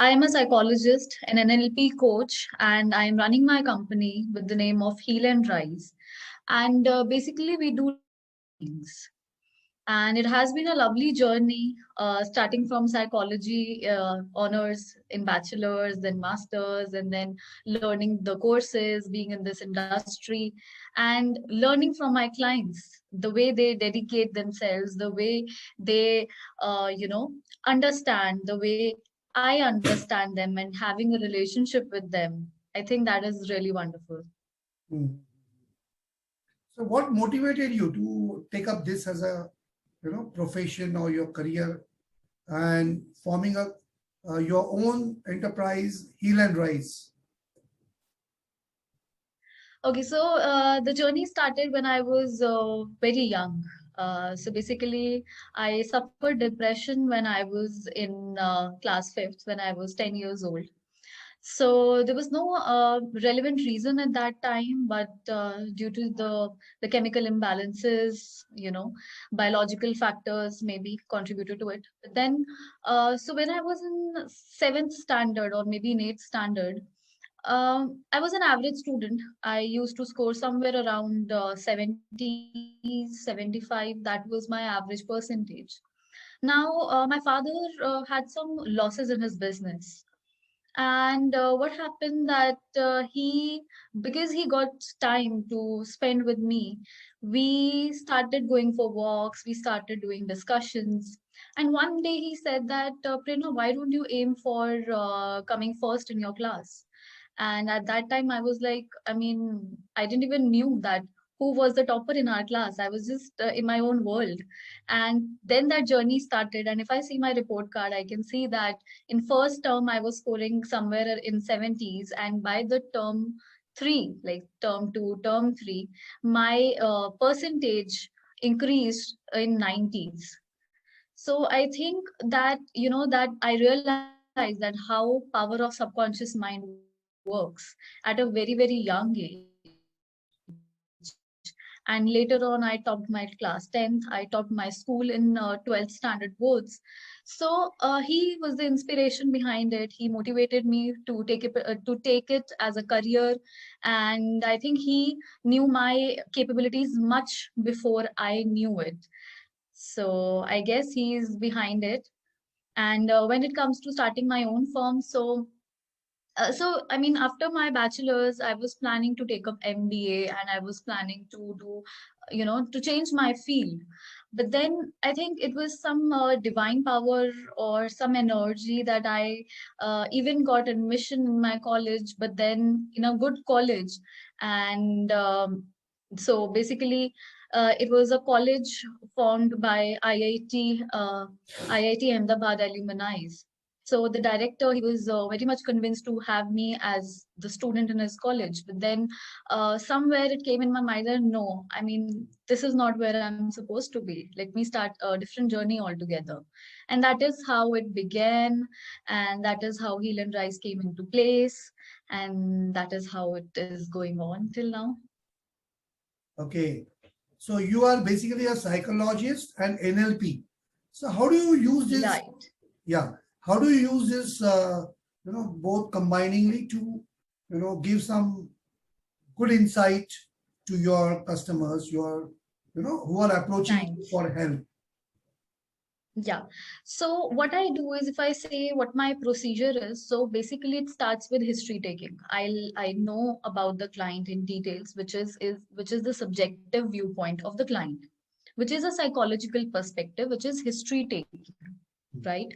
I am a psychologist, an NLP coach, and I am running my company with the name of Heal and Rise. And basically, we do things. And it has been a lovely journey, starting from psychology honors in bachelor's, then master's, and then learning the courses, being in this industry, and learning from my clients the way they dedicate themselves, the way they, understand, the way I understand them, and having a relationship with them. I think that is really wonderful. Hmm. So what motivated you to take up this as a profession or your career and forming a your own enterprise, Heal and Rise? Okay, so the journey started when I was very young. So basically, I suffered depression when I was in class fifth, when I was 10 years old. So there was no relevant reason at that time, but due to the chemical imbalances, biological factors maybe contributed to it. But then, so when I was in seventh standard or maybe in eighth standard, I was an average student. I used to score somewhere around 70, 75. That was my average percentage. Now, my father had some losses in his business. And what happened that because he got time to spend with me, we started going for walks, we started doing discussions. And one day he said that, Prerna, why don't you aim for coming first in your class? And at that time, I was like, I mean, I didn't even knew that who was the topper in our class. I was just in my own world. And then that journey started. And if I see my report card, I can see that in first term, I was scoring somewhere in 70s. And by the term three, like term two, term three, my percentage increased in 90s. So I think that, that I realized that how power of subconscious mind works at a very, very young age. And later on, I topped my class 10th. I topped my school in 12th standard boards. So he was the inspiration behind it. He motivated me to take it as a career, and I think he knew my capabilities much before I knew it. So I guess he's behind it. And when it comes to starting my own firm, so I mean, after my bachelor's, I was planning to take up MBA, and I was planning to do, to change my field. But then I think it was some divine power or some energy that I even got admission in my college, but then in a good college. And so basically, it was a college formed by IIT Ahmedabad alumni. So the director, he was very much convinced to have me as the student in his college. But then somewhere it came in my mind that no, I mean, this is not where I'm supposed to be. Let me start a different journey altogether. And that is how it began. And that is how Heal and Rise came into place. And that is how it is going on till now. Okay. So you are basically a psychologist and NLP. So how do you use this? Right. Yeah. How do you use this, both combiningly to, give some good insight to your customers, who are approaching you Thanks. for help? Yeah. So what I do is if I say what my procedure is, so basically it starts with history taking. I know about the client in details, which is the subjective viewpoint of the client, which is a psychological perspective, which is history taking, right?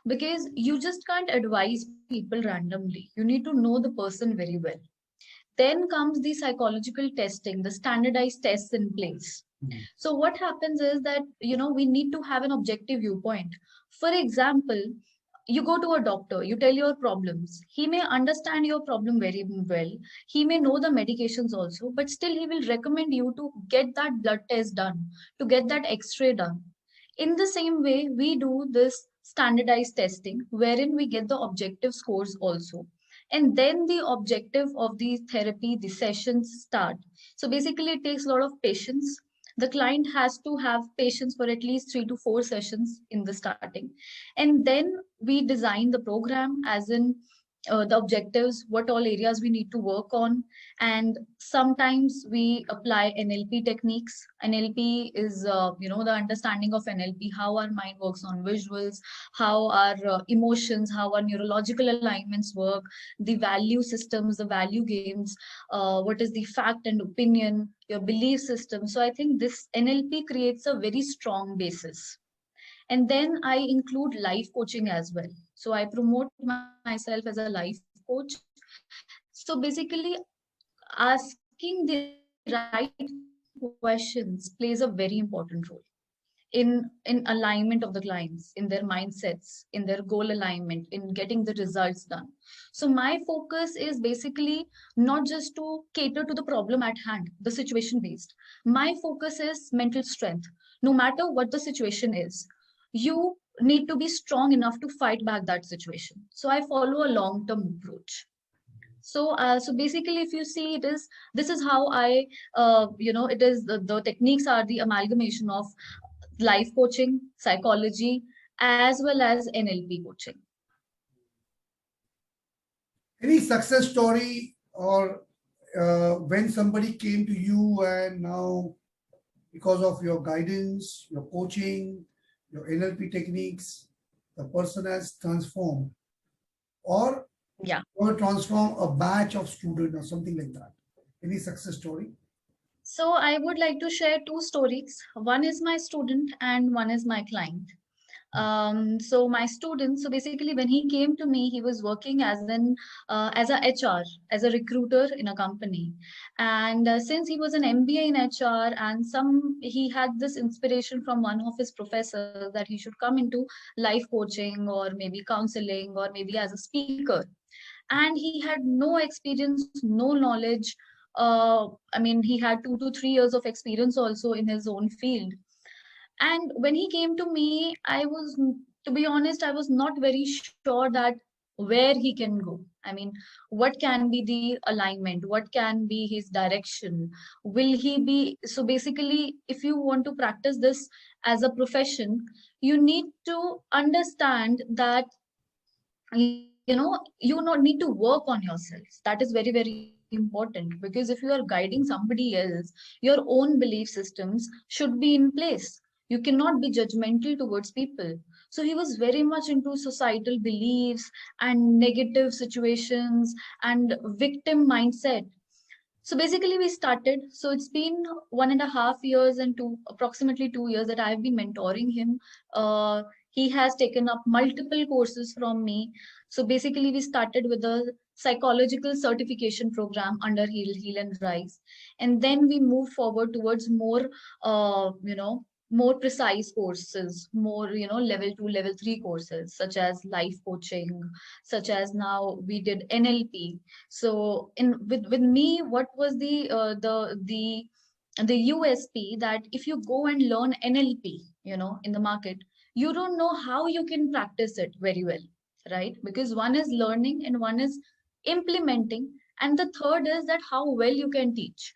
Because you just can't advise people randomly. You need to know the person very well. Then comes the psychological testing, the standardized tests in place. So what happens is that, we need to have an objective viewpoint. For example, you go to a doctor, you tell your problems. He may understand your problem very well. He may know the medications also, but still he will recommend you to get that blood test done, to get that x-ray done. In the same way, we do this standardized testing wherein we get the objective scores also. And then the objective of the therapy, the sessions start. So basically, it takes a lot of patience. The client has to have patience for at least 3 to 4 sessions in the starting. And then we design the program, as in the objectives, what all areas we need to work on. And sometimes we apply NLP techniques. NLP is, the understanding of NLP, how our mind works on visuals, how our emotions, how our neurological alignments work, the value systems, the value games, what is the fact and opinion, your belief system. So I think this NLP creates a very strong basis. And then I include life coaching as well. So I promote myself as a life coach. So basically, asking the right questions plays a very important role in alignment of the clients, in their mindsets, in their goal alignment, in getting the results done. So my focus is basically not just to cater to the problem at hand, the situation based. My focus is mental strength. No matter what the situation is, you need to be strong enough to fight back that situation. So I follow a long term approach. So basically, if you see, this is how I, it is the techniques are the amalgamation of life coaching, psychology, as well as NLP coaching. Any success story, or when somebody came to you and now, because of your guidance, your coaching, your NLP techniques, the person has transformed, or Yeah. transform a batch of students or something like that? Any success story? So I would like to share two stories. One is my student and one is my client. So my student, so basically when he came to me, he was working as a HR, as a recruiter in a company. And since he was an MBA in HR, and he had this inspiration from one of his professors that he should come into life coaching or maybe counseling or maybe as a speaker. And he had no experience, no knowledge. I mean, he had 2 to 3 years of experience also in his own field. And when he came to me, to be honest, I was not very sure that where he can go. I mean, what can be the alignment? What can be his direction? Will he be? So basically, if you want to practice this as a profession, you need to understand that you not need to work on yourselves. That is very, very important, because if you are guiding somebody else, your own belief systems should be in place. You cannot be judgmental towards people. So he was very much into societal beliefs and negative situations and victim mindset. So basically, we started. So it's been 1.5 years and approximately 2 years that I've been mentoring him. He has taken up multiple courses from me. So basically, we started with a psychological certification program under Heal and Rise, and then we moved forward towards more precise courses, more level 2, level 3 courses, such as life coaching, such as now we did NLP. So in with me, what was the USP, that if you go and learn NLP, in the market, you don't know how you can practice it very well, right? Because one is learning and one is implementing, and the third is that how well you can teach.